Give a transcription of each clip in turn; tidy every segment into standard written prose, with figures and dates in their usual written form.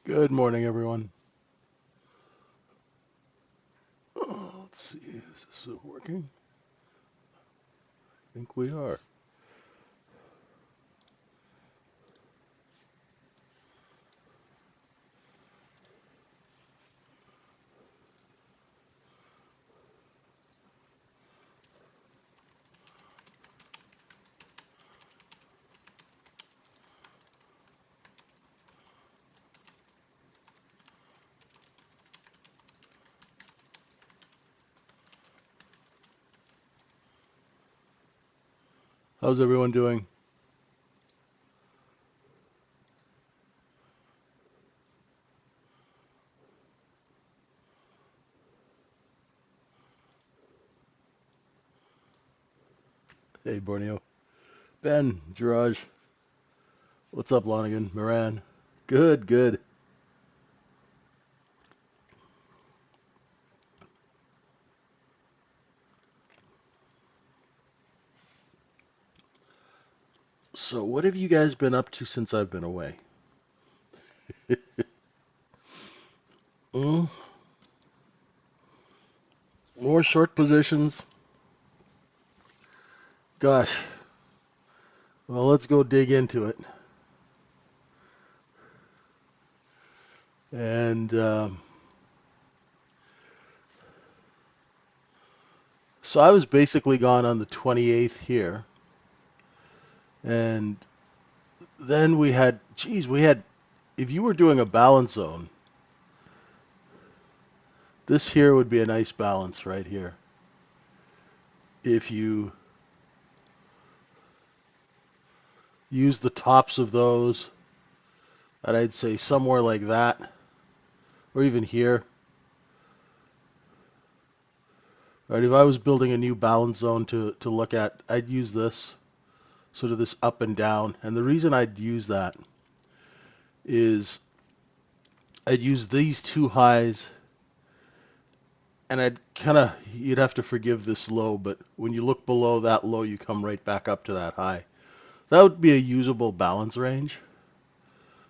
Good morning, everyone. Let's see, is this working? I think we are. How's everyone doing? Hey, Borneo. Ben, Jiraj. What's up, Lonigan? Moran. Good, good. So, what have you guys been up to since I've been away? Mm, more short positions? Gosh. Well, let's go dig into it. And so I was basically gone on the 28th here. And then if you were doing a balance zone, this here would be a nice balance right here. If you use the tops of those, and I'd say somewhere like that, or even here. Right, if I was building a new balance zone to look at, I'd use this, sort of this up and down. And the reason I'd use that is I'd use these two highs, and you'd have to forgive this low, but when you look below that low, you come right back up to that high. That would be a usable balance range.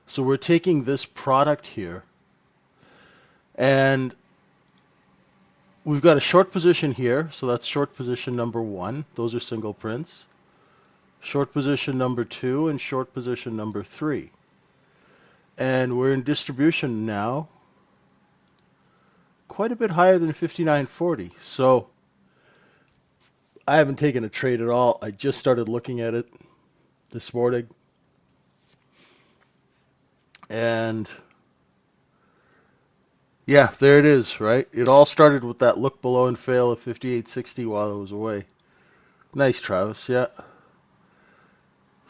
So we're taking this product here, and we've got a short position here, so that's short position number one. Those are single prints. Short position number two and short position number three. And we're in distribution now quite a bit higher than 59.40. So I haven't taken a trade at all. I just started looking at it this morning. And yeah, there it is, right? It all started with that look below and fail of 58.60 while I was away. Nice, Travis. Yeah.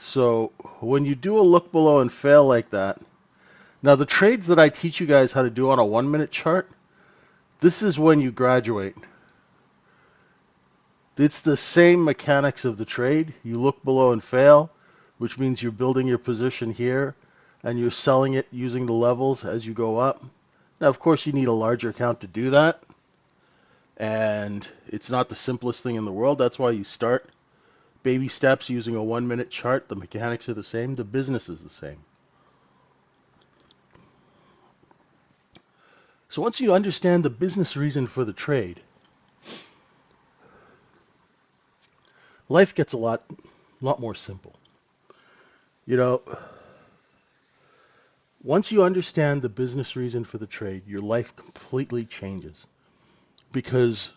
So when you do a look below and fail like that, now the trades that I teach you guys how to do on a 1 minute chart, this is when you graduate. It's the same mechanics of the trade. You look below and fail, which means you're building your position here and you're selling it using the levels as you go up. Now, of course, you need a larger account to do that, and it's not the simplest thing in the world. That's why you start baby steps using a 1 minute chart. The mechanics are the same, the business is the same. So once you understand the business reason for the trade, life gets a lot more simple. You know, once you understand the business reason for the trade, your life completely changes because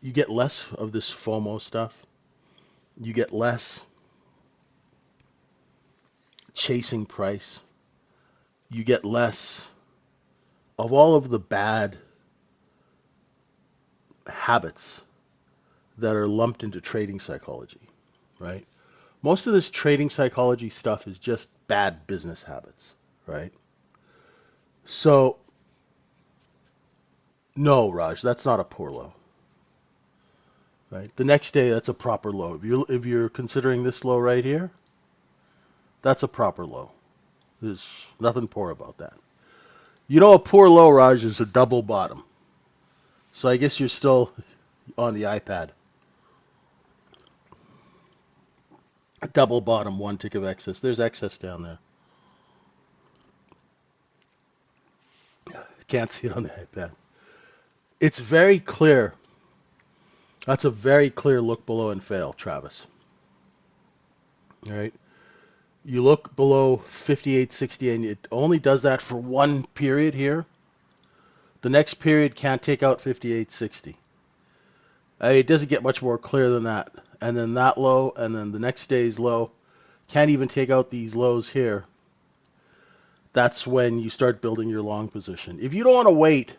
you get less of this FOMO stuff. You get less chasing price. You get less of all of the bad habits that are lumped into trading psychology, right? Most of this trading psychology stuff is just bad business habits, right? So, no, Raj, that's not a poor low, right? The next day, that's a proper low. If you're considering this low right here, that's a proper low. There's nothing poor about that. You know, a poor low, Raj, is a double bottom. So I guess you're still on the iPad. A double bottom, one tick of excess. There's excess down there. Can't see it on the iPad. It's very clear. That's a very clear look below and fail, Travis. All right. You look below 58.60 and it only does that for one period here. The next period can't take out 58.60. It doesn't get much more clear than that. And then that low, and then the next day's low. Can't even take out these lows here. That's when you start building your long position. If you don't want to wait,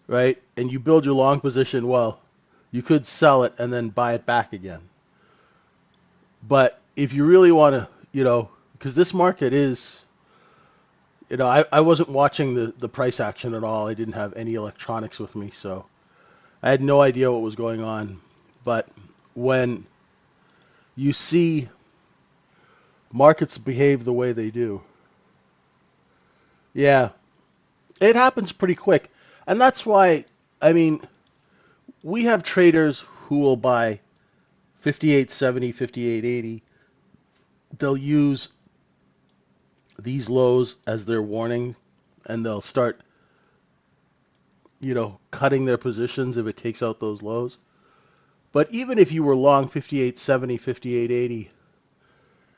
right, and you build your long position, well, you could sell it and then buy it back again. But if you really want to, because this market is, I wasn't watching the price action at all. I didn't have any electronics with me, so I had no idea what was going on. But when you see markets behave the way they do, yeah, it happens pretty quick. And that's why, we have traders who will buy 58.70, 58.80. They'll use these lows as their warning, and they'll start, cutting their positions if it takes out those lows. But even if you were long 58.70, 58.80,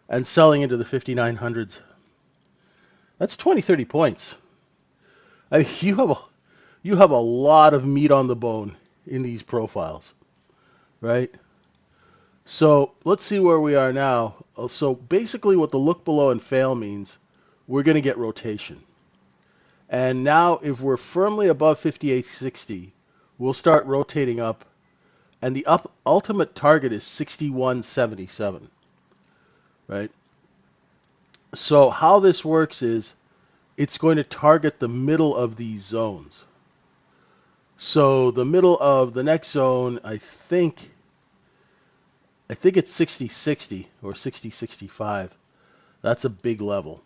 and selling into the 5900s, that's 20, 30 points. You have a lot of meat on the bone in these profiles, right? So let's see where we are now. So basically what the look below and fail means, we're going to get rotation. And now if we're firmly above 58.60, we'll start rotating up. And the ultimate target is 61.77, right? So how this works is it's going to target the middle of these zones. So the middle of the next zone, I think it's 60.60 or 60.65. That's a big level,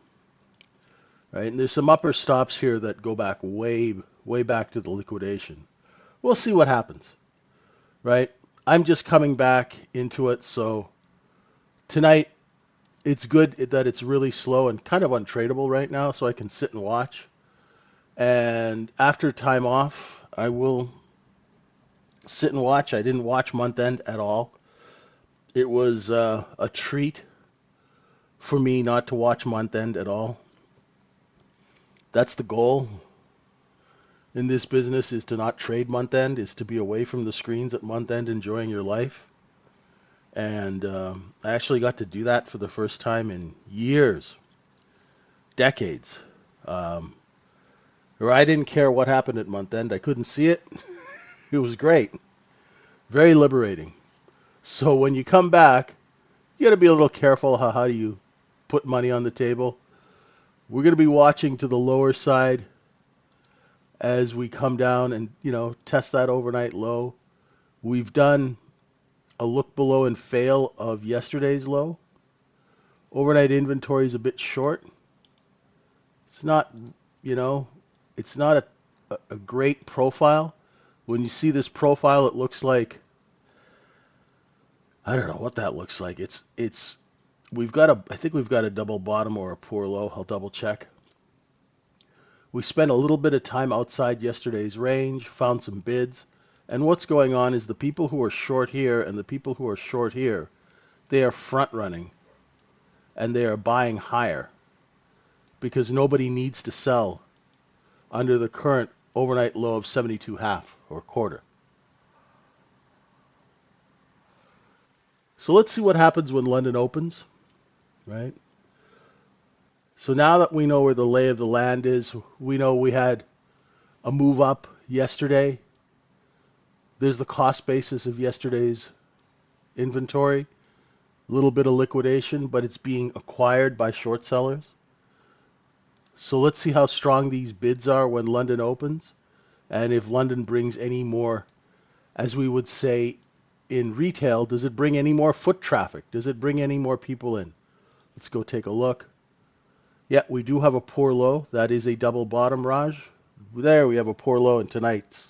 right? And there's some upper stops here that go back way back to the liquidation. We'll see what happens, right? I'm just coming back into it, so tonight it's good that it's really slow and kind of untradeable right now, so I can sit and watch. And after time off, I will sit and watch. I didn't watch month end at all. It was a treat for me not to watch month end at all. That's the goal in this business, is to not trade month end, is to be away from the screens at month end, enjoying your life. And I actually got to do that for the first time in years, decades. Where I didn't care what happened at month end. I couldn't see it. It was great. Very liberating. So when you come back, you got to be a little careful. How do you put money on the table? We're going to be watching to the lower side as we come down and, test that overnight low. We've done a look below and fail of yesterday's low. Overnight inventory is a bit short. It's not, it's not a great profile. When you see this profile, it looks like, I don't know what that looks like. I think we've got a double bottom or a poor low. I'll double check. We spent a little bit of time outside yesterday's range, found some bids, and what's going on is the people who are short here and the people who are short here, they are front running and they are buying higher because nobody needs to sell under the current overnight low of 72.5 or quarter. So let's see what happens when London opens, right? So now that we know where the lay of the land is, we know we had a move up yesterday. There's the cost basis of yesterday's inventory. A little bit of liquidation, but it's being acquired by short sellers. So let's see how strong these bids are when London opens. And if London brings any more, as we would say in retail, does it bring any more foot traffic? Does it bring any more people in? Let's go take a look. Yeah, we do have a poor low. That is a double bottom, Raj. There, we have a poor low in tonight's.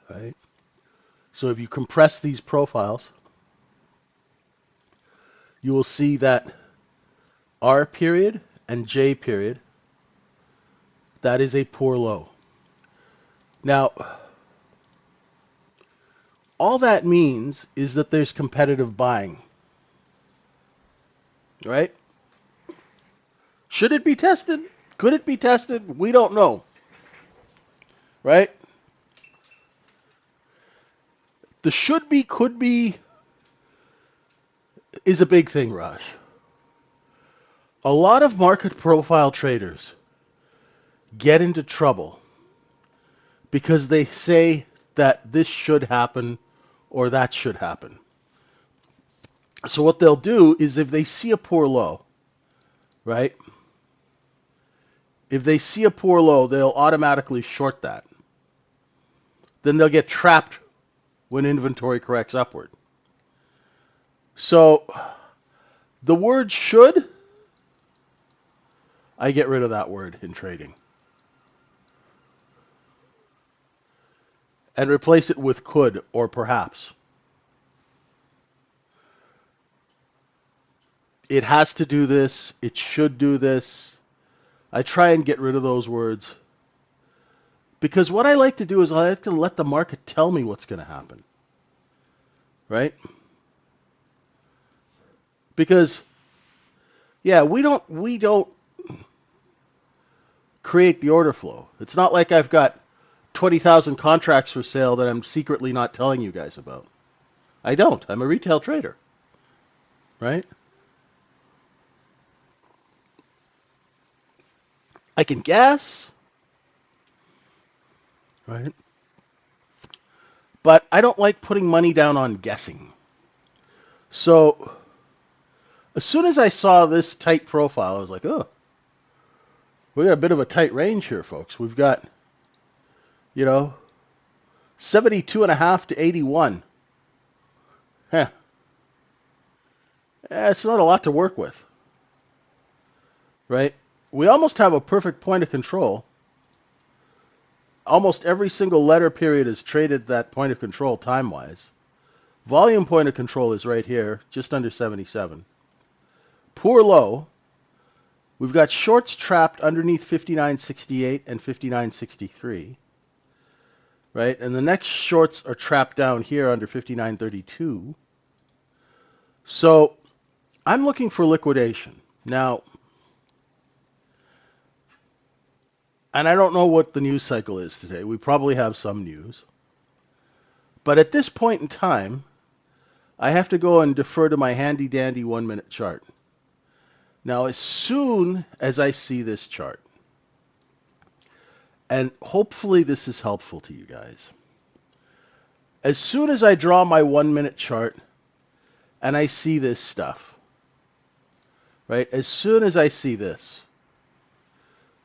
Right? So if you compress these profiles, you will see that R period and J period, that is a poor low. Now, all that means is that there's competitive buying, right? Should it be tested? Could it be tested? We don't know, right? The should be, could be is a big thing, Raj. A lot of market profile traders get into trouble because they say that this should happen or that should happen. So what they'll do is if they see a poor low, right? If they see a poor low, they'll automatically short that. Then they'll get trapped when inventory corrects upward. So the word should, I get rid of that word in trading and replace it with could or perhaps. It has to do this. It should do this. I try and get rid of those words because what I like to do is I like to let the market tell me what's going to happen, right? Because yeah, we don't create the order flow. It's not like I've got 20,000 contracts for sale that I'm secretly not telling you guys about. I don't. I'm a retail trader, right? I can guess, right? But I don't like putting money down on guessing. So as soon as I saw this tight profile, I was like, oh, we got a bit of a tight range here, folks. We've got, 72.5 to 81. Huh. It's not a lot to work with, right? We almost have a perfect point of control. Almost every single letter period is traded that point of control time-wise. Volume point of control is right here, just under 77. Poor low. We've got shorts trapped underneath 59.68 and 59.63, right? And the next shorts are trapped down here under 59.32. So I'm looking for liquidation. Now, and I don't know what the news cycle is today. We probably have some news. But at this point in time, I have to go and defer to my handy-dandy 1-minute chart. Now, as soon as I see this chart, and hopefully this is helpful to you guys, as soon as I draw my 1-minute chart and I see this stuff, right? As soon as I see this,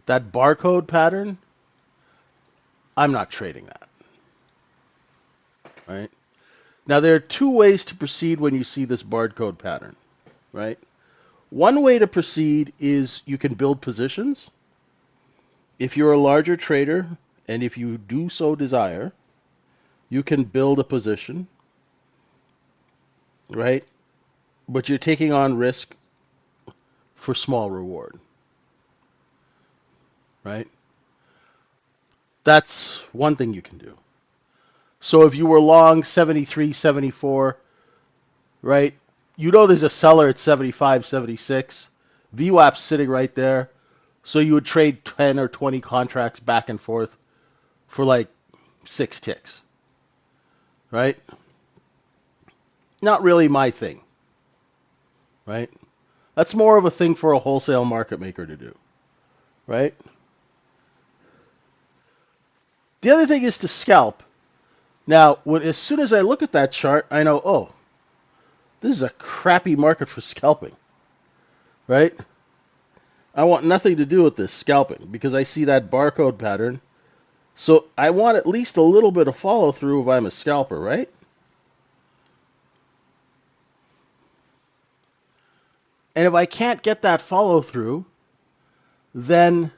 that barcode pattern, I'm not trading that, right? Now, there are two ways to proceed when you see this barcode pattern, right? One way to proceed is you can build positions. If you're a larger trader, and if you do so desire, you can build a position, right? But you're taking on risk for small reward, right? That's one thing you can do. So if you were long 73, 74, right? There's a seller at 75, 76. VWAP's sitting right there. So you would trade 10 or 20 contracts back and forth for like 6 ticks, right? Not really my thing, right? That's more of a thing for a wholesale market maker to do, right? The other thing is to scalp. Now, as soon as I look at that chart, I know, oh, this is a crappy market for scalping, right? I want nothing to do with this scalping because I see that barcode pattern. So I want at least a little bit of follow through if I'm a scalper, right? And if I can't get that follow through, then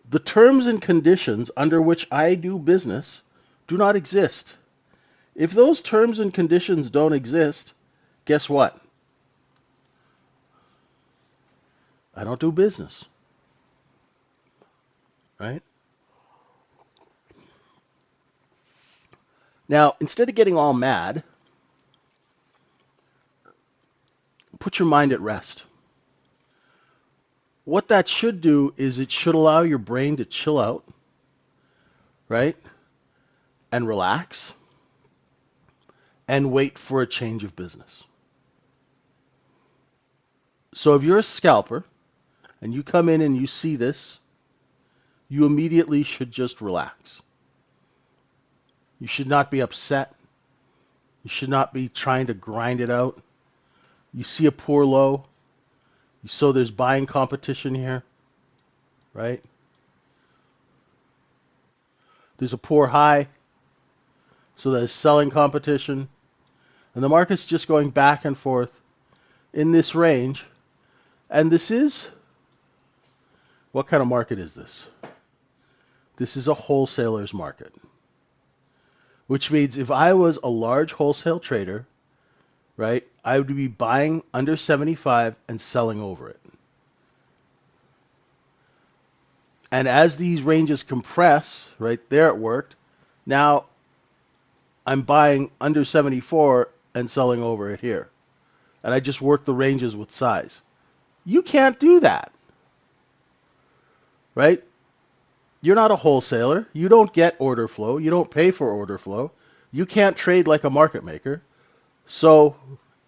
the terms and conditions under which I do business do not exist. If those terms and conditions don't exist, guess what? I don't do business, right? Now, instead of getting all mad, put your mind at rest. What that should do is it should allow your brain to chill out, right? And relax and wait for a change of business. So if you're a scalper and you come in and you see this, you immediately should just relax. You should not be upset. You should not be trying to grind it out. You see a poor low. So there's buying competition here, right? There's a poor high. So there's selling competition. And the market's just going back and forth in this range. And this is, what kind of market is this? This is a wholesaler's market. Which means if I was a large wholesale trader, right, I would be buying under 75 and selling over it. And as these ranges compress, right, there it worked. Now I'm buying under 74 and selling over it here. And I just work the ranges with size. You can't do that, right? You're not a wholesaler. You don't get order flow. You don't pay for order flow. You can't trade like a market maker. So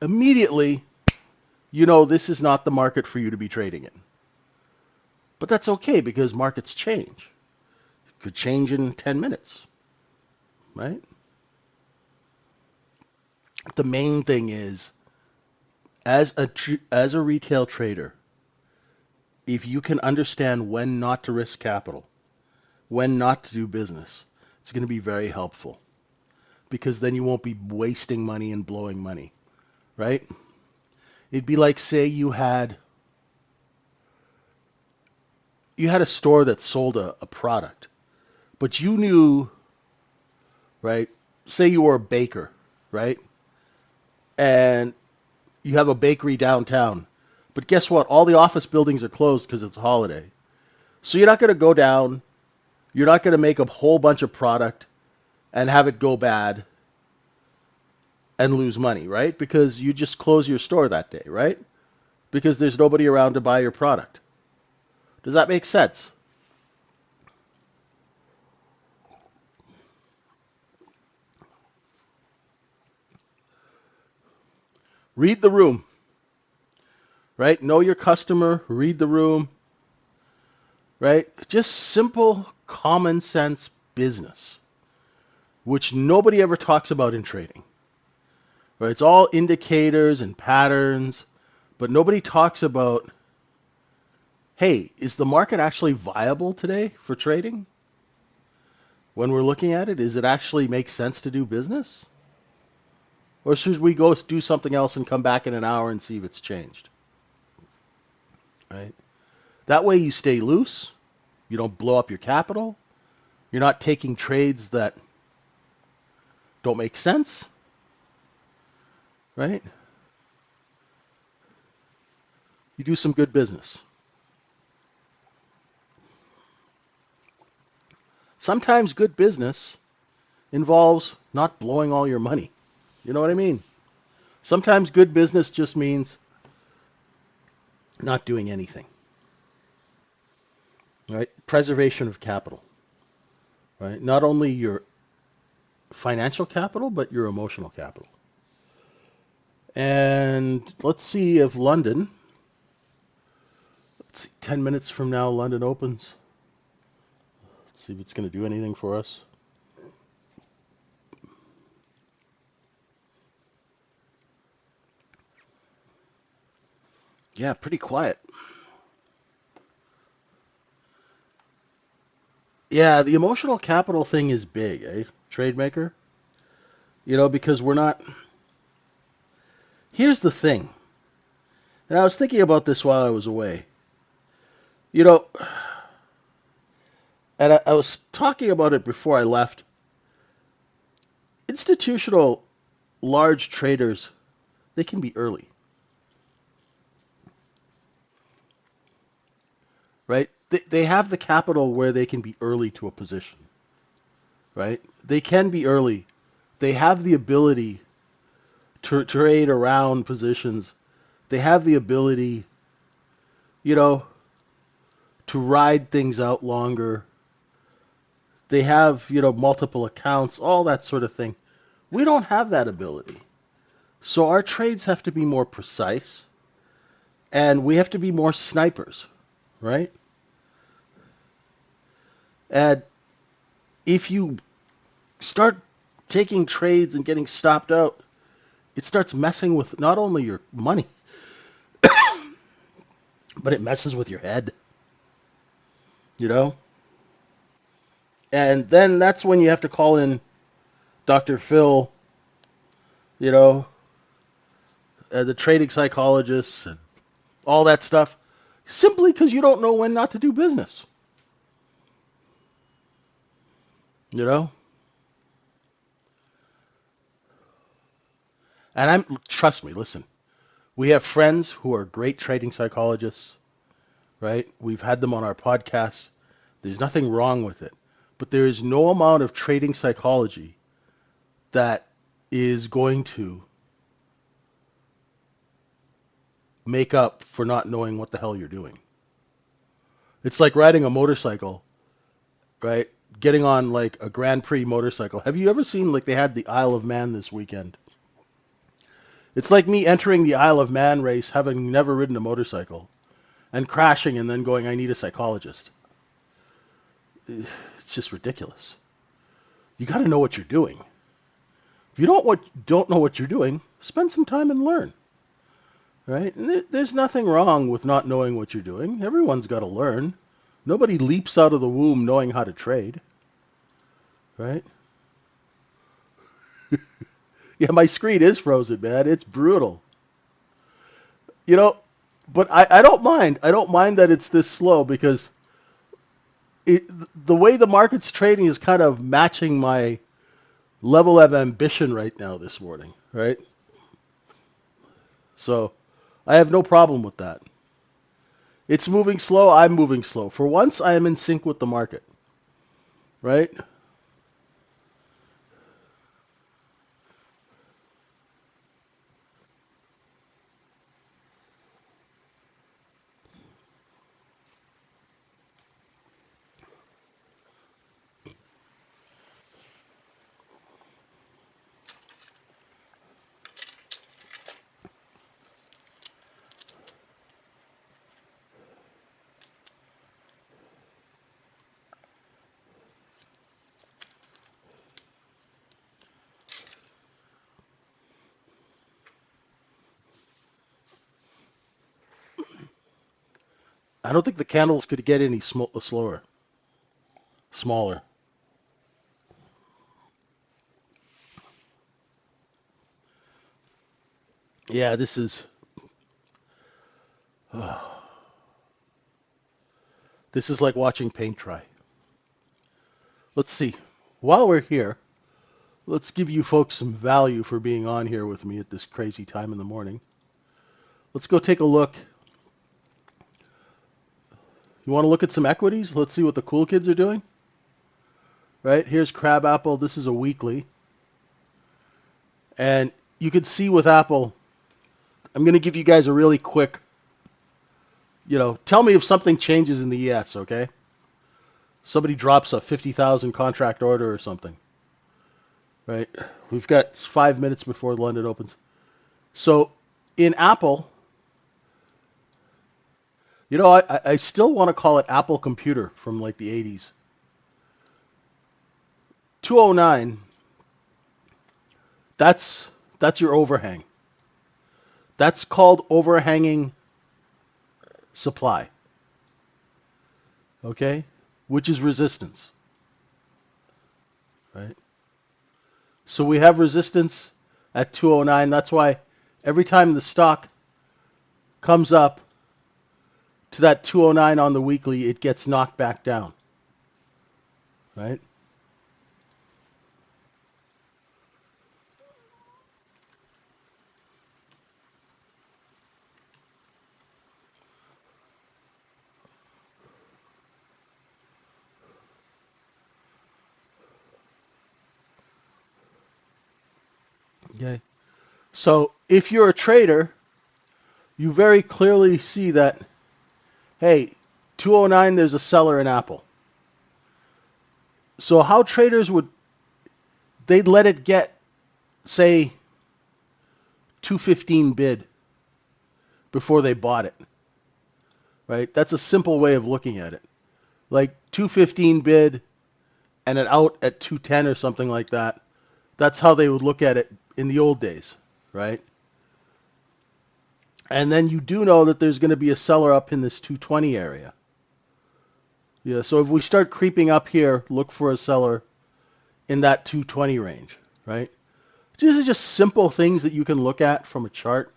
immediately, you know this is not the market for you to be trading in. But that's okay because markets change. It could change in 10 minutes, right? The main thing is, as a retail trader, if you can understand when not to risk capital, when not to do business, it's going to be very helpful because then you won't be wasting money and blowing money, right? It'd be like, say you had a store that sold a product, but you knew, right? Say you were a baker, right? And you have a bakery downtown. But guess what? All the office buildings are closed because it's a holiday. So you're not going to go down. You're not going to make a whole bunch of product and have it go bad and lose money, right? Because you just close your store that day, right? Because there's nobody around to buy your product. Does that make sense? Read the room, right? Know your customer, read the room, right? Just simple, common sense business, which nobody ever talks about in trading. Right? It's all indicators and patterns, but nobody talks about, hey, is the market actually viable today for trading? When we're looking at it, does it actually make sense to do business? Or should we go do something else and come back in an hour and see if it's changed? Right? That way you stay loose, you don't blow up your capital, you're not taking trades that don't make sense, right? You do some good business. Sometimes good business involves not blowing all your money. You know what I mean? Sometimes good business just means not doing anything. Right? Preservation of capital. Right? Not only your financial capital, but your emotional capital. And let's see if London, let's see, 10 minutes from now, London opens. Let's see if it's going to do anything for us. Yeah, pretty quiet. Yeah, the emotional capital thing is big, eh? Trade maker? Because we're not. Here's the thing. And I was thinking about this while I was away. You know, and I was talking about it before I left. Institutional large traders, they can be early. they have the capital where they can be early to a position, right? They can be early. They have the ability to trade around positions. They have the ability, you know, to ride things out longer. They have, multiple accounts, all that sort of thing. We don't have that ability. So our trades have to be more precise and we have to be more snipers, right? And if you start taking trades and getting stopped out, it starts messing with not only your money, but it messes with your head, you know? And then that's when you have to call in Dr. Phil, you know, the trading psychologists and all that stuff, simply because you don't know when not to do business, you know? And trust me, listen, we have friends who are great trading psychologists, right? We've had them on our podcast. There's nothing wrong with it. But there is no amount of trading psychology that is going to make up for not knowing what the hell you're doing. It's like riding a motorcycle, right? Getting on like a Grand Prix motorcycle. Have you ever seen like they had the Isle of Man this weekend? It's like me entering the Isle of Man race having never ridden a motorcycle and crashing and then going, I need a psychologist. It's just ridiculous. You got to know what you're doing. If you don't know what you're doing, spend some time and learn. Right? And there's nothing wrong with not knowing what you're doing. Everyone's got to learn. Nobody leaps out of the womb knowing how to trade, right? Yeah, my screen is frozen, man. It's brutal. You know, but I don't mind. I don't mind that it's this slow because it, the way the market's trading is kind of matching my level of ambition right now this morning, right? So I have no problem with that. It's moving slow. I'm moving slow. For once, I am in sync with the market, right? I don't think the candles could get any slower, smaller. Yeah, this is like watching paint dry. Let's see. While we're here, let's give you folks some value for being on here with me at this crazy time in the morning. Let's go take a look. You want to look at some equities? Let's see what the cool kids are doing. Right? Here's Crab Apple. This is a weekly. And you can see with Apple, I'm going to give you guys a really quick, tell me if something changes in the ES, okay? Somebody drops a 50,000 contract order or something, right? We've got 5 minutes before London opens. So in Apple, I still want to call it Apple Computer from like the 80s. 209, that's your overhang. That's called overhanging supply, okay? Which is resistance, right? So we have resistance at 209. That's why every time the stock comes up to that 209 on the weekly, it gets knocked back down, right? Okay. So if you're a trader, you very clearly see that, hey, 209, there's a seller in Apple. So how traders would, they'd let it get, say, 215 bid before they bought it, right? That's a simple way of looking at it. Like 215 bid and it out at 210 or something like that. That's how they would look at it in the old days, right? And then you do know that there's going to be a seller up in this 220 area. Yeah, so if we start creeping up here, look for a seller in that 220 range, right? These are just simple things that you can look at from a chart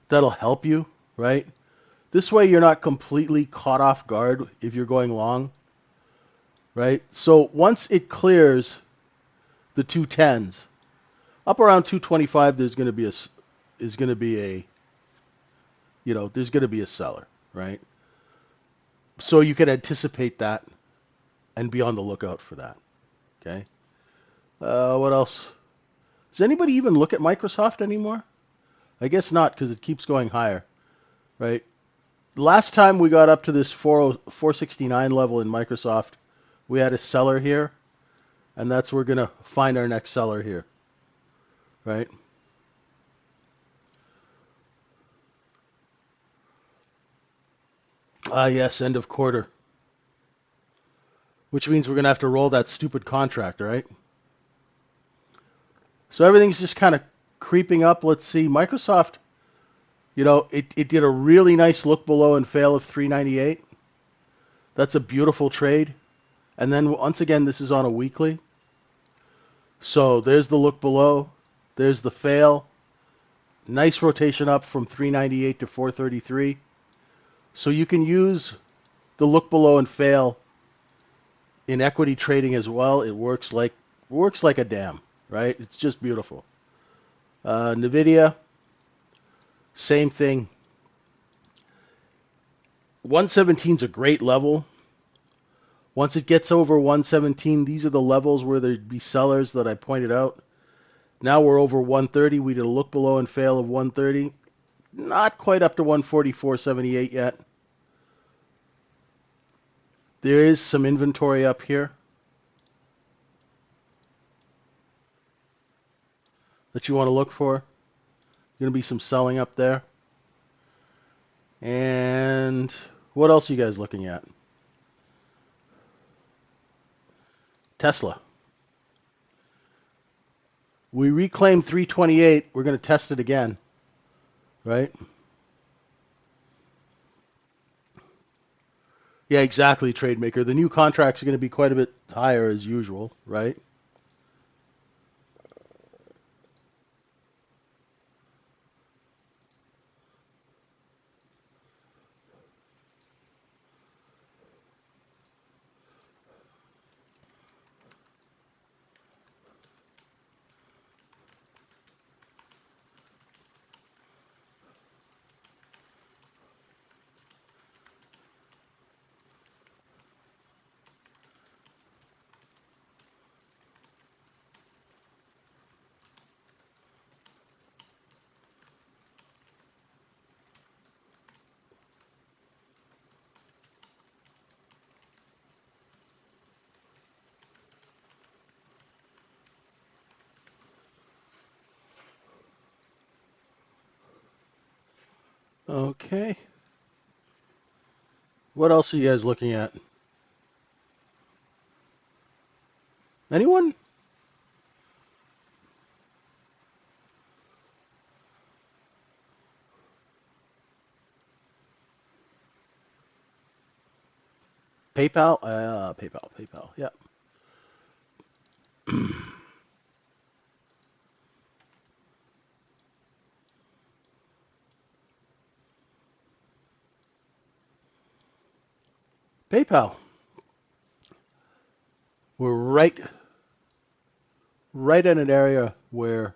that'll help you, right? This way you're not completely caught off guard if you're going long, right? So once it clears the 210s, up around 225 there's going to be a seller, right? So you can anticipate that and be on the lookout for that. Okay. What else? Does anybody even look at Microsoft anymore? I guess not, because it keeps going higher, right? Last time we got up to this 469 level in Microsoft, we had a seller here, and that's where we're going to find our next seller here, right? Yes, end of quarter, which means we're going to have to roll that stupid contract, right? So everything's just kind of creeping up. Let's see. Microsoft, it did a really nice look below and fail of 398. That's a beautiful trade. And then once again, this is on a weekly. So there's the look below. There's the fail. Nice rotation up from 398 to 433. So you can use the look below and fail in equity trading as well. It works like a damn, right? It's just beautiful. Nvidia, same thing. 117 is a great level. Once it gets over 117, these are the levels where there'd be sellers that I pointed out. Now we're over 130. We did a look below and fail of 130. Not quite up to 144.78 yet. There is some inventory up here that you want to look for. Going to be some selling up there. And what else are you guys looking at? Tesla. We reclaimed 328. We're going to test it again, right? Yeah, exactly, TradeMaker. The new contracts are going to be quite a bit higher as usual, right? Okay. What else are you guys looking at? Anyone? PayPal? PayPal. Yeah. PayPal. We're right in an area where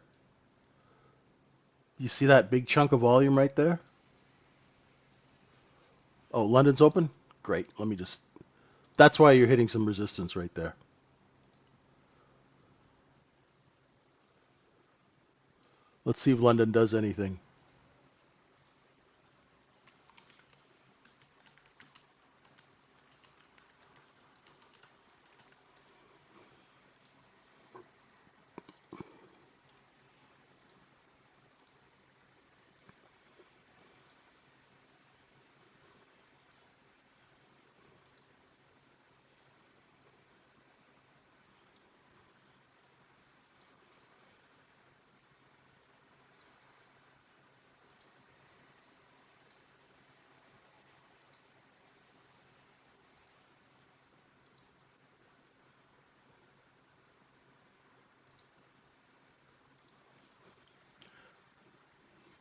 you see that big chunk of volume right there. Oh, London's open? Great. That's why you're hitting some resistance right there. Let's see if London does anything.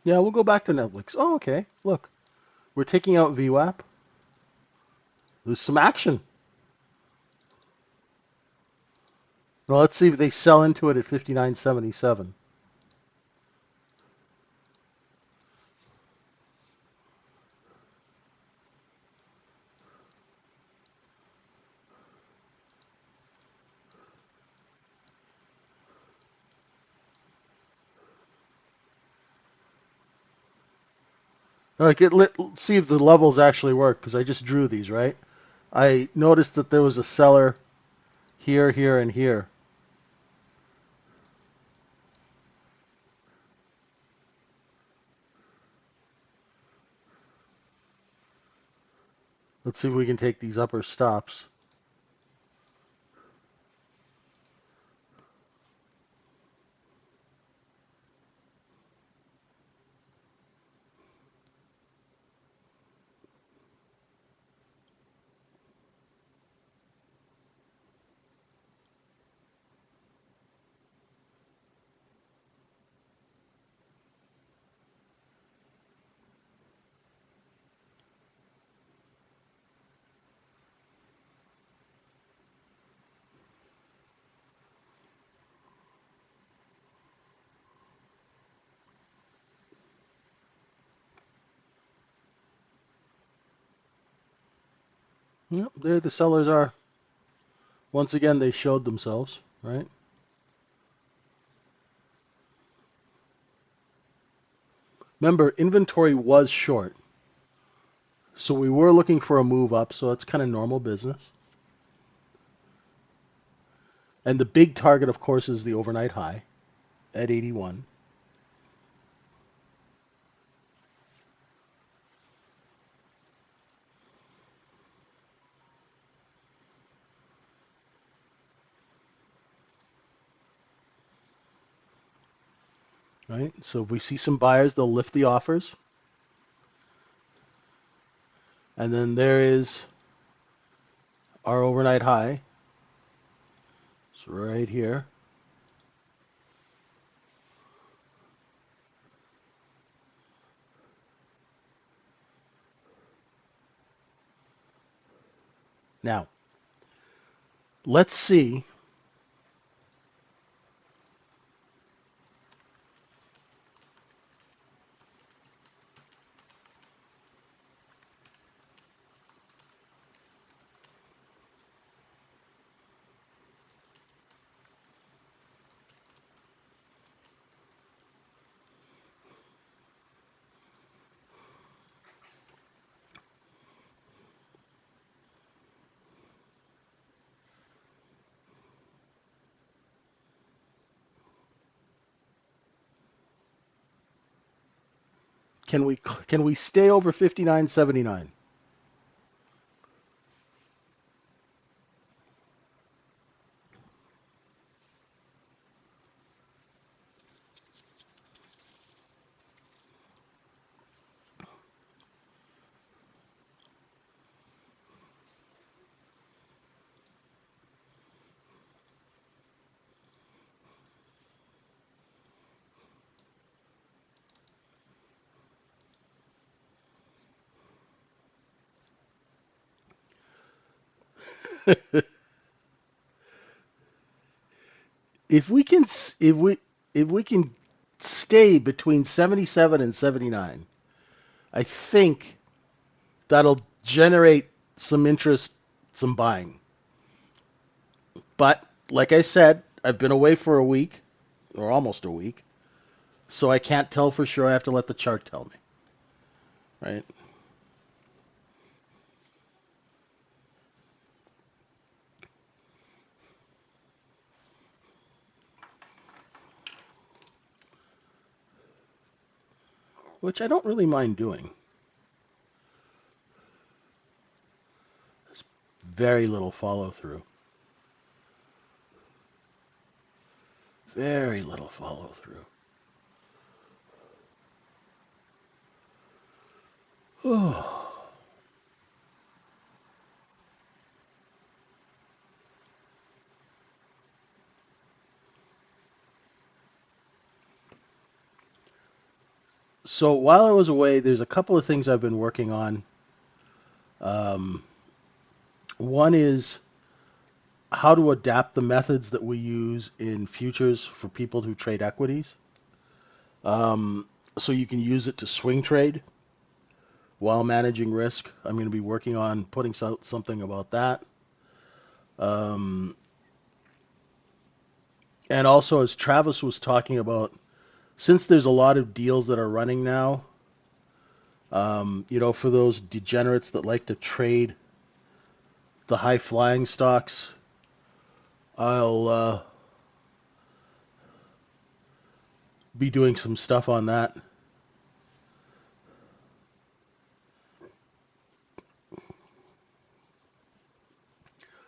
Yeah, we'll go back to Netflix. Oh, okay. Look, we're taking out VWAP. There's some action. Well, let's see if they sell into it at 59.77. Let's see if the levels actually work because I just drew these, right? I noticed that there was a seller here, here, and here. Let's see if we can take these upper stops. Yep, there the sellers are. Once again, they showed themselves, right? Remember, inventory was short. So we were looking for a move up, so that's kind of normal business. And the big target, of course, is the overnight high at 81, right? So if we see some buyers, they'll lift the offers. And then there is our overnight high. It's right here. Now, let's see. Can we stay over 59.79? if we can if we can stay between 77 and 79, I think that'll generate some interest, some buying. But like I said, I've been away for a week or almost a week. So I can't tell for sure. I have to let the chart tell me, right? Which I don't really mind doing. There's very little follow through. Very little follow through. So while I was away, there's a couple of things I've been working on. Um, One is how to adapt the methods that we use in futures for people who trade equities. So you can use it to swing trade while managing risk. I'm going to be working on putting something about that. Um, and also, as Travis was talking about, since there's a lot of deals that are running now, for those degenerates that like to trade the high flying stocks, I'll be doing some stuff on that.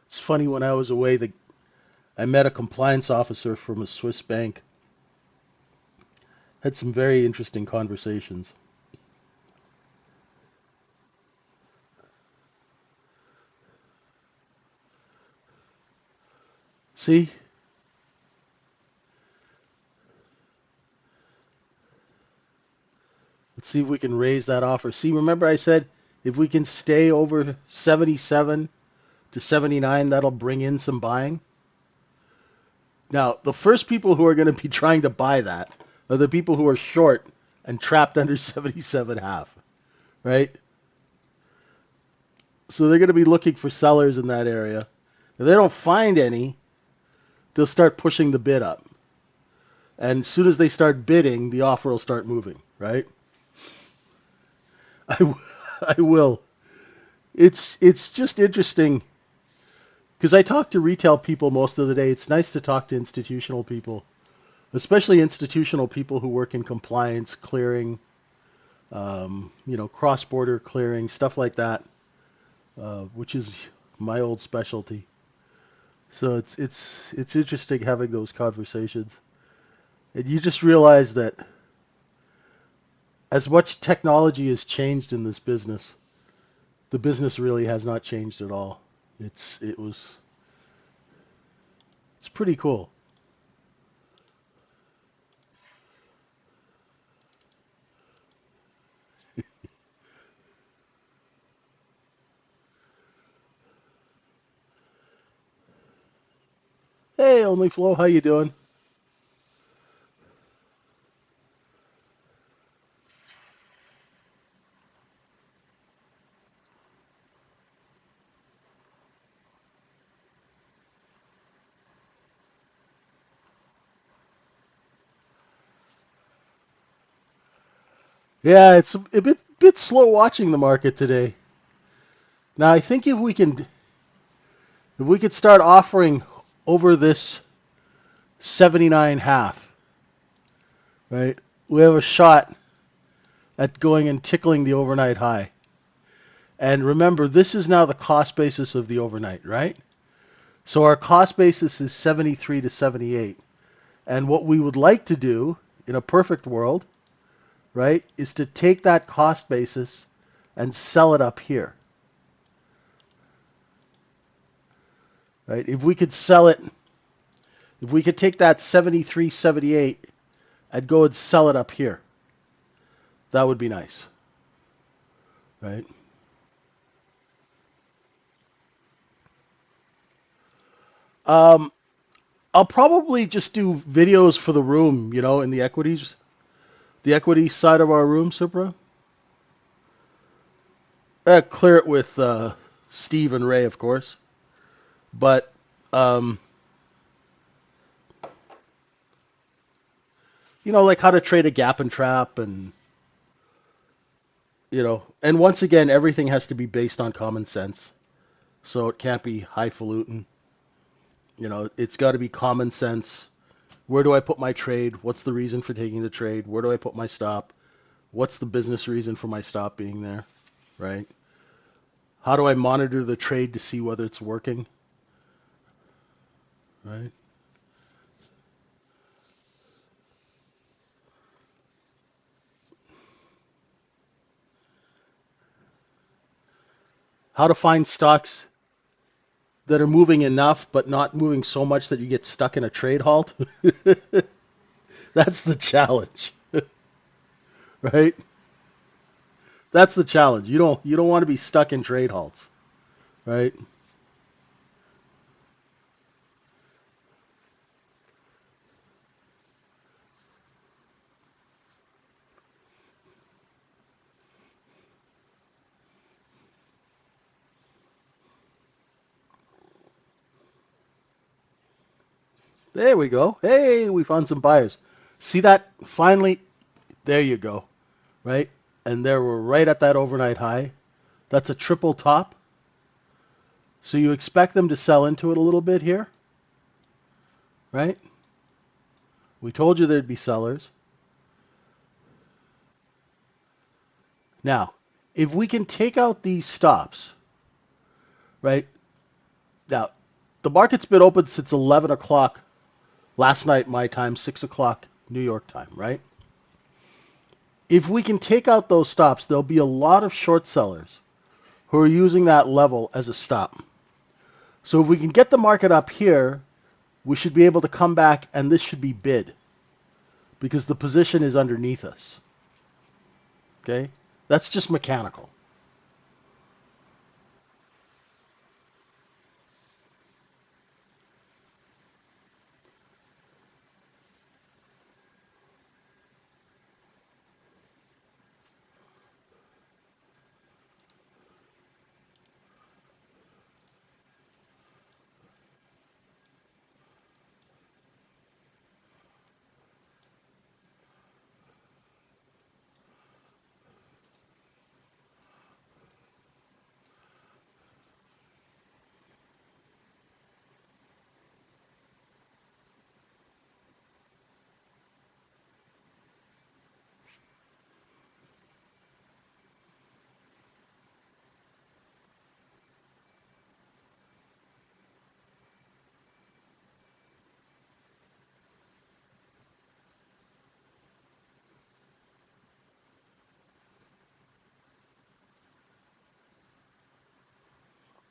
It's funny, when I was away, I met a compliance officer from a Swiss bank. Had some very interesting conversations. See, let's see if we can raise that offer. See, remember I said if we can stay over 77 to 79, that'll bring in some buying. Now, the first people who are going to be trying to buy that are the people who are short and trapped under 77.5, right? So they're going to be looking for sellers in that area. If they don't find any, they'll start pushing the bid up. And as soon as they start bidding, the offer will start moving, right? I, I will. It's just interesting because I talk to retail people most of the day. It's nice to talk to institutional people, especially institutional people who work in compliance, clearing, cross-border clearing, stuff like that, which is my old specialty. So it's interesting having those conversations, and you just realize that as much technology has changed in this business, the business really has not changed at all. It's pretty cool. Hey, Only Flow, how you doing? Yeah, it's a bit slow watching the market today. Now, I think if we could start offering over this 79 half, right? We have a shot at going and tickling the overnight high. And remember, this is now the cost basis of the overnight, right? So our cost basis is 73 to 78. And what we would like to do in a perfect world, right, is to take that cost basis and sell it up here, right? If we could take that 73, 78 and go and sell it up here, that would be nice, right? Um, I'll probably just do videos for the room, in the equities side of our room, Supra. Clear it with Steve and Ray, of course. But um, like how to trade a gap and trap and once again, everything has to be based on common sense. So it can't be highfalutin. It's got to be common sense. Where do I put my trade? What's the reason for taking the trade? Where do I put my stop? What's the business reason for my stop being there? Right? How do I monitor the trade to see whether it's working? Right? How to find stocks that are moving enough but not moving so much that you get stuck in a trade halt. That's the challenge. Right? That's the challenge. You don't want to be stuck in trade halts, right? There we go. Hey, we found some buyers. See that? Finally, there you go. Right? And there we're right at that overnight high. That's a triple top. So you expect them to sell into it a little bit here, right? We told you there'd be sellers. Now, if we can take out these stops, right? Now, the market's been open since 11 o'clock last night, my time, 6 o'clock New York time, right? If we can take out those stops, there'll be a lot of short sellers who are using that level as a stop. So if we can get the market up here, we should be able to come back and this should be bid because the position is underneath us. Okay? That's just mechanical.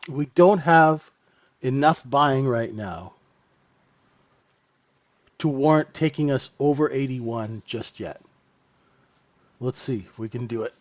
We don't have enough buying right now to warrant taking us over 81 just yet. Let's see if we can do it.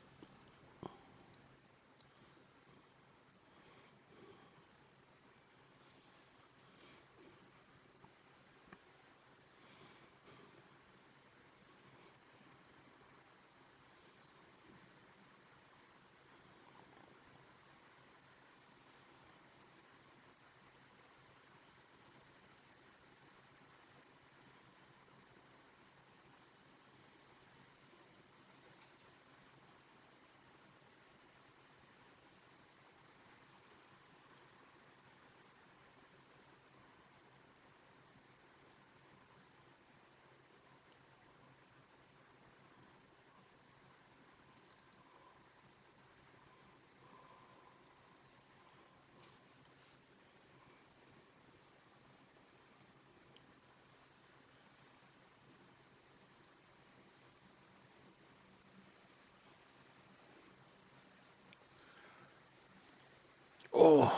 Oh,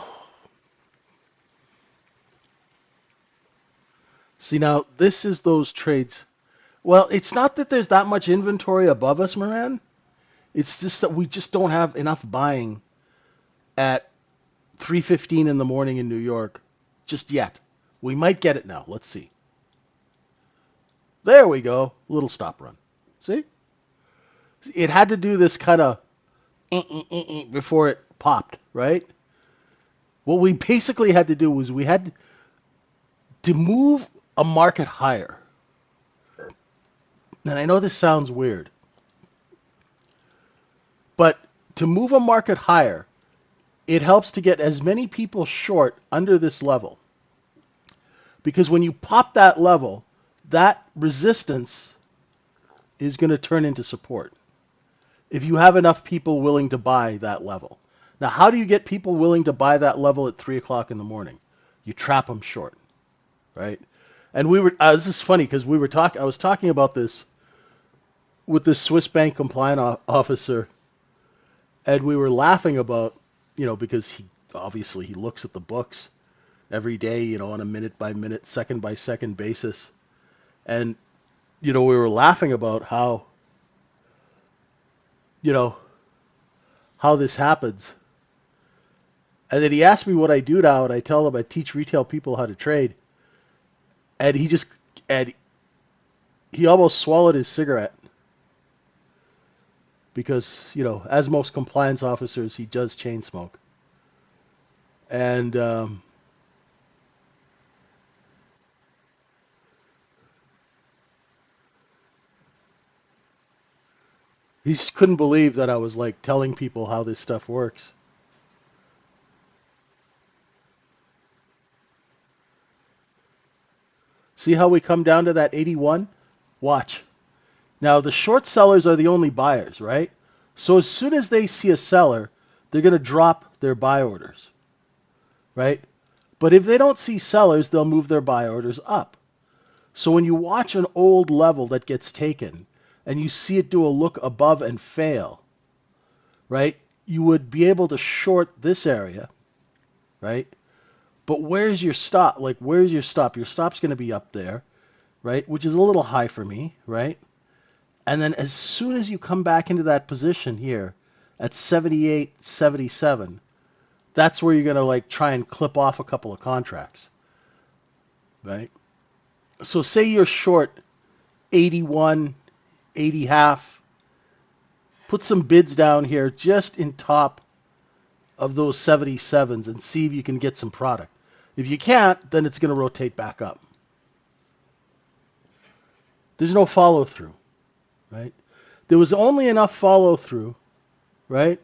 see now this is those trades. Well, it's not that there's that much inventory above us, Moran. It's just that we just don't have enough buying at 3:15 in the morning in New York just yet. We might get it now. Let's see. There we go. Little stop run. See? It had to do this kind of before it popped, right? What we basically had to do was we had to move a market higher. And I know this sounds weird, but to move a market higher, it helps to get as many people short under this level. Because when you pop that level, that resistance is going to turn into support if you have enough people willing to buy that level. Now, how do you get people willing to buy that level at 3 o'clock in the morning? You trap them short, right? And this is funny because I was talking about this with this Swiss bank compliance officer, and we were laughing about, because he looks at the books every day, on a minute by minute, second by second basis. And, we were laughing about you know, how this happens. And then he asked me what I do now, and I tell him I teach retail people how to trade. And and he almost swallowed his cigarette because, as most compliance officers, he does chain smoke. And he just couldn't believe that I was like telling people how this stuff works. See how we come down to that 81? Watch. Now, the short sellers are the only buyers, right? So as soon as they see a seller, they're going to drop their buy orders, right? But if they don't see sellers, they'll move their buy orders up. So when you watch an old level that gets taken and you see it do a look above and fail, right? You would be able to short this area, right? But where's your stop? Like, where's your stop? Your stop's going to be up there, right? Which is a little high for me, right? And then as soon as you come back into that position here at 78, 77, that's where you're going to like try and clip off a couple of contracts, right? So say you're short 81, 80 half, put some bids down here just in top of those 77s and see if you can get some product. If you can't, then it's going to rotate back up. There's no follow through, right? There was only enough follow through, right?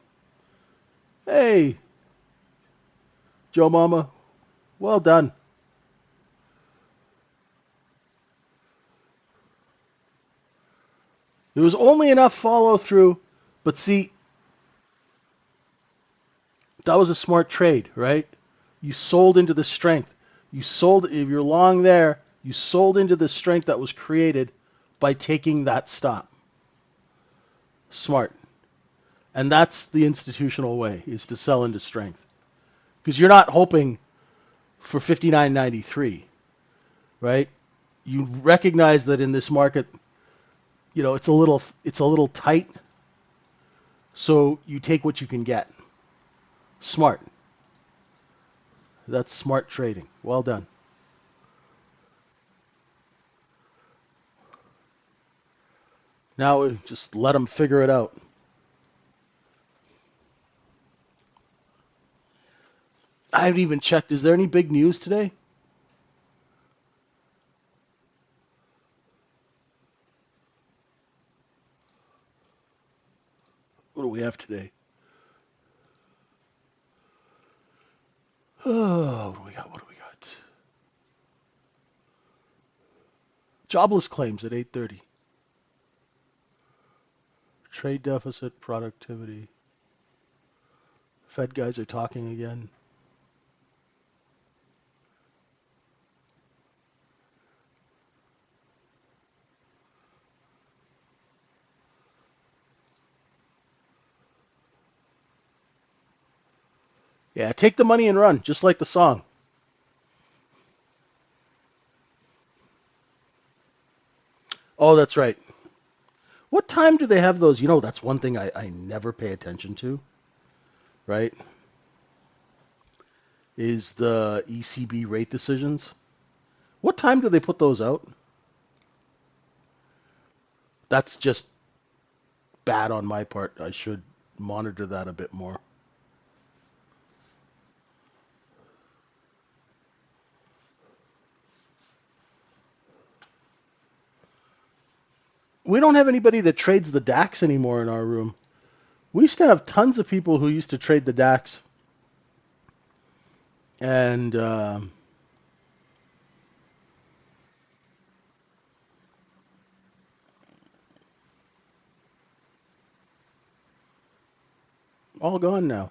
Hey, Joe Mama, well done. There was only enough follow through, but see, that was a smart trade, right? You sold into the strength. You sold, if you're long there, you sold into the strength that was created by taking that stop. Smart. And that's the institutional way, is to sell into strength. Because you're not hoping for 59.93, right? You recognize that in this market, it's a little tight, so you take what you can get. Smart. That's smart trading. Well done. Now we just let them figure it out. I haven't even checked. Is there any big news today? What do we have today? Oh, what do we got? What do we got? Jobless claims at 8:30. Trade deficit, productivity. Fed guys are talking again. Yeah, take the money and run, just like the song. Oh, that's right. What time do they have those? That's one thing I never pay attention to, right? Is the ECB rate decisions. What time do they put those out? That's just bad on my part. I should monitor that a bit more. we don't have anybody that trades the DAX anymore in our room. We used to have tons of people who used to trade the DAX, and all gone now.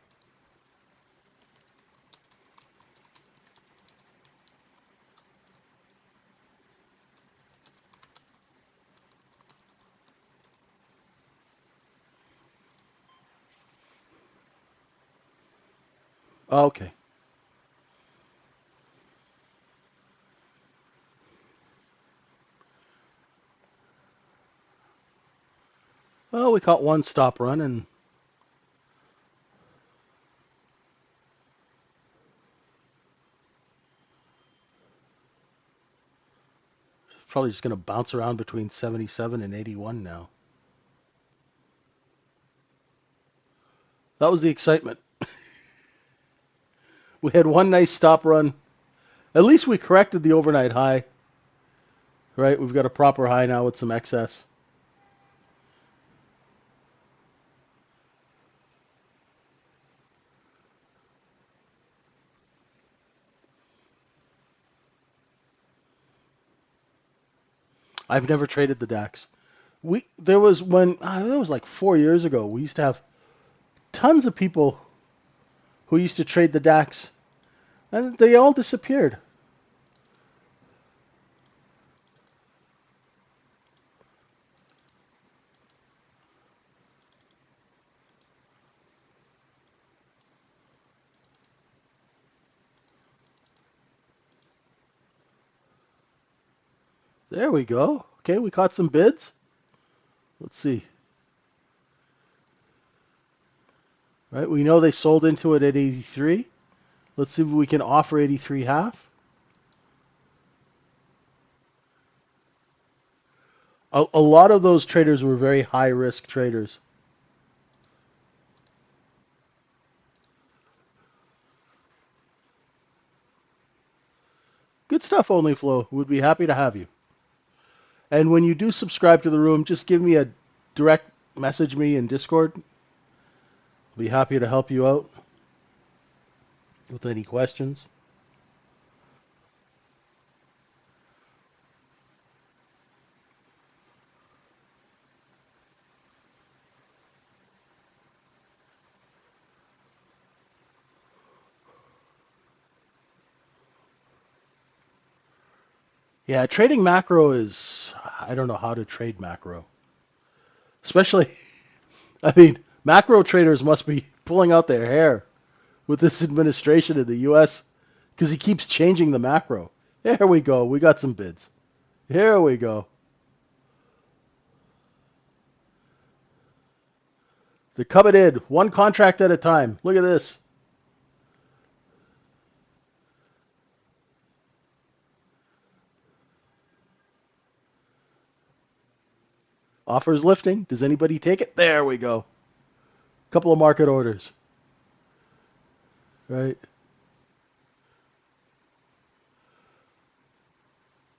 Okay. Well, we caught one stop run, and probably just going to bounce around between 77 and 81 now. That was the excitement. We had one nice stop run. At least we corrected the overnight high, right? We've got a proper high now with some excess. I've never traded the DAX. There was when that was like 4 years ago. We used to have tons of people who used to trade the DAX, and they all disappeared. There we go. Okay, we caught some bids. Let's see. Right, we know they sold into it at 83. Let's see if we can offer 83 half. A lot of those traders were very high risk traders. Good stuff, Only Flow. Would be happy to have you. And when you do subscribe to the room, just give me a direct message me in Discord. I'll be happy to help you out with any questions. Yeah, trading macro is, I don't know how to trade macro. Especially, I mean, macro traders must be pulling out their hair with this administration in the US because he keeps changing the macro. There we go. We got some bids. Here we go. They're coming in one contract at a time. Look at this. Offers lifting. Does anybody take it? There we go. Couple of market orders. Right.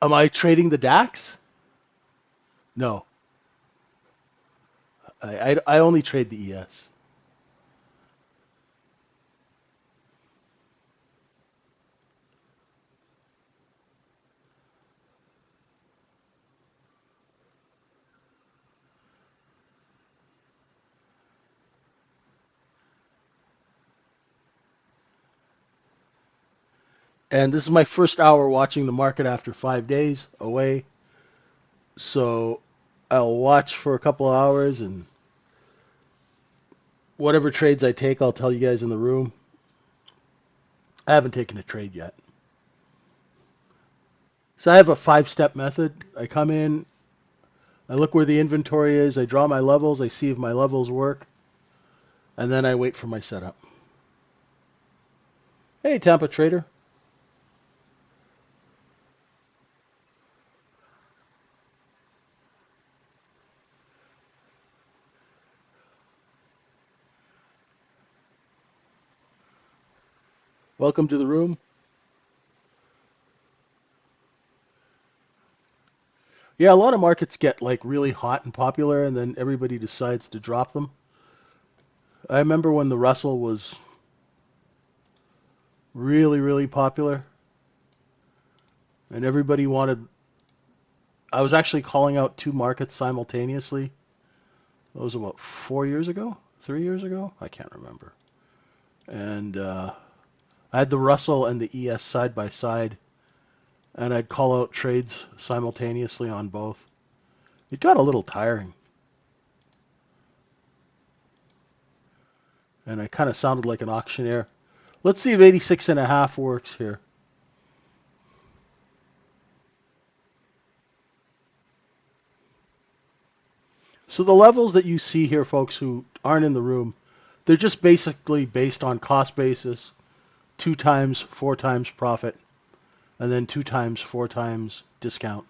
Am I trading the DAX? No. I only trade the ES. And this is my first hour watching the market after 5 days away. So I'll watch for a couple of hours, and whatever trades I take, I'll tell you guys in the room. I haven't taken a trade yet. So I have a 5-step method. I come in, I look where the inventory is, I draw my levels, I see if my levels work, and then I wait for my setup. Hey, Tampa Trader. Welcome to the room. Yeah, a lot of markets get like really hot and popular, and then everybody decides to drop them. I remember when the Russell was really, really popular, and everybody wanted. I was actually calling out two markets simultaneously. That was about 4 years ago, 3 years ago. I can't remember. And I had the Russell and the ES side by side, and I'd call out trades simultaneously on both. It got a little tiring, and I kind of sounded like an auctioneer. Let's see if 86.5 works here. So the levels that you see here, folks who aren't in the room, they're just basically based on cost basis, 2 times, 4 times profit, and then 2 times, 4 times discount.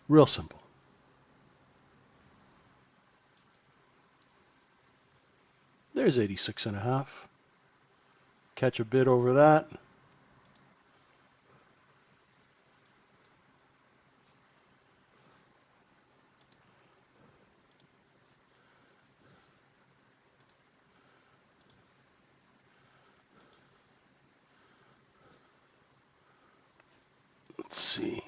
Real simple. There's 86.5. Catch a bid over that. Let's see.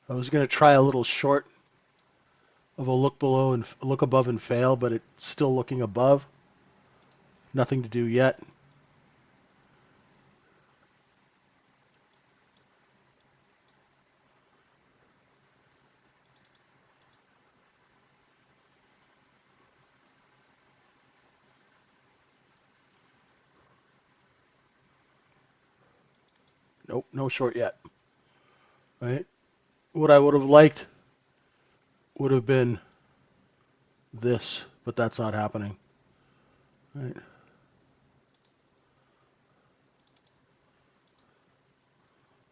I was going to try a little short of a look below and look above and fail, but it's still looking above. Nothing to do yet. Nope, no short yet. Right? What I would have liked would have been this, but that's not happening. Right?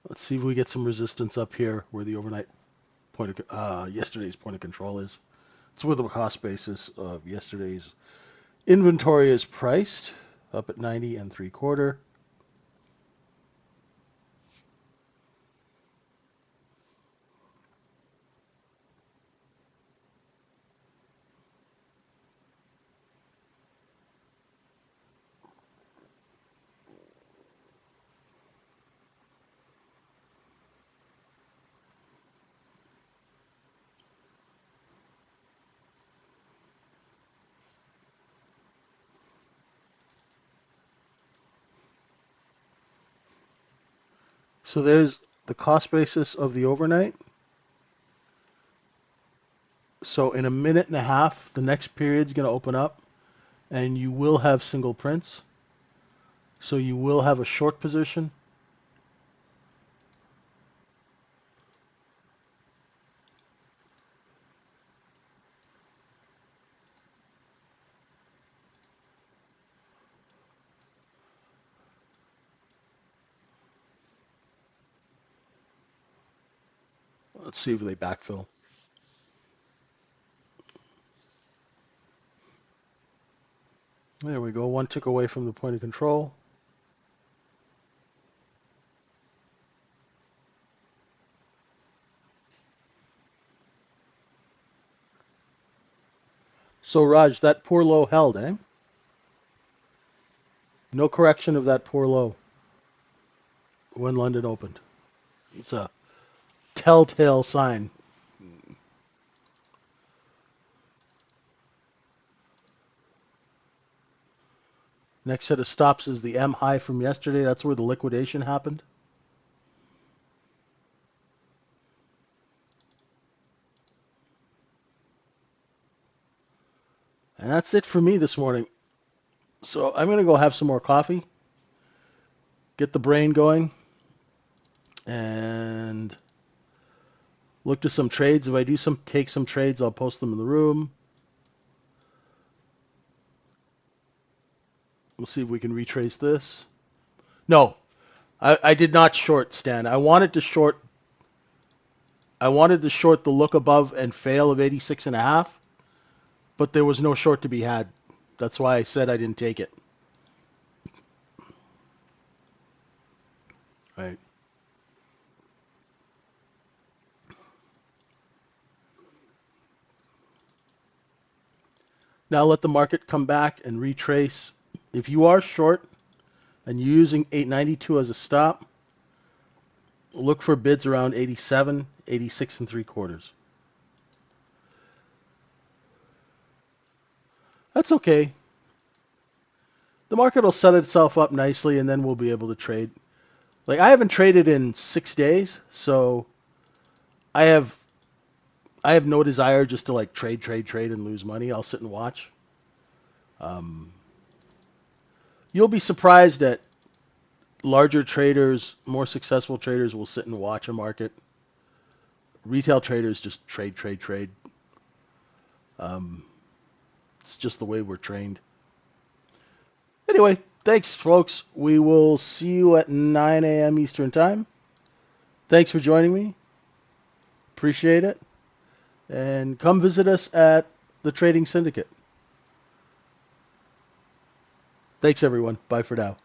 Let's see if we get some resistance up here where the overnight point of yesterday's point of control is. It's where the cost basis of yesterday's inventory is priced, up at 90 and 3/4. So there's the cost basis of the overnight. So in a minute and a half, the next period's going to open up, and you will have single prints. So you will have a short position. Let's see if they backfill. There we go. One tick away from the point of control. So Raj, that poor low held, eh? No correction of that poor low when London opened. It's a telltale sign. Next set of stops is the M high from yesterday. That's where the liquidation happened. And that's it for me this morning. So I'm going to go have some more coffee, get the brain going, and look to some trades. If I do take some trades, I'll post them in the room. We'll see if we can retrace this. No, I did not short, Stan. I wanted to short the look above and fail of 86.5. but there was no short to be had. That's why I said I didn't take it. Right. Now let the market come back and retrace. If you are short and you're using 892 as a stop, look for bids around 87, 86 and 3/4. That's okay. The market will set itself up nicely and then we'll be able to trade. Like I haven't traded in 6 days, so I have I have no desire just to like trade and lose money. I'll sit and watch. Um, you'll be surprised that larger traders, more successful traders will sit and watch a market. Retail traders just trade. Um, it's just the way we're trained. Anyway, thanks, folks. We will see you at 9 a.m. Eastern Time. Thanks for joining me. Appreciate it. And come visit us at the Trading Syndicate. Thanks, everyone. Bye for now.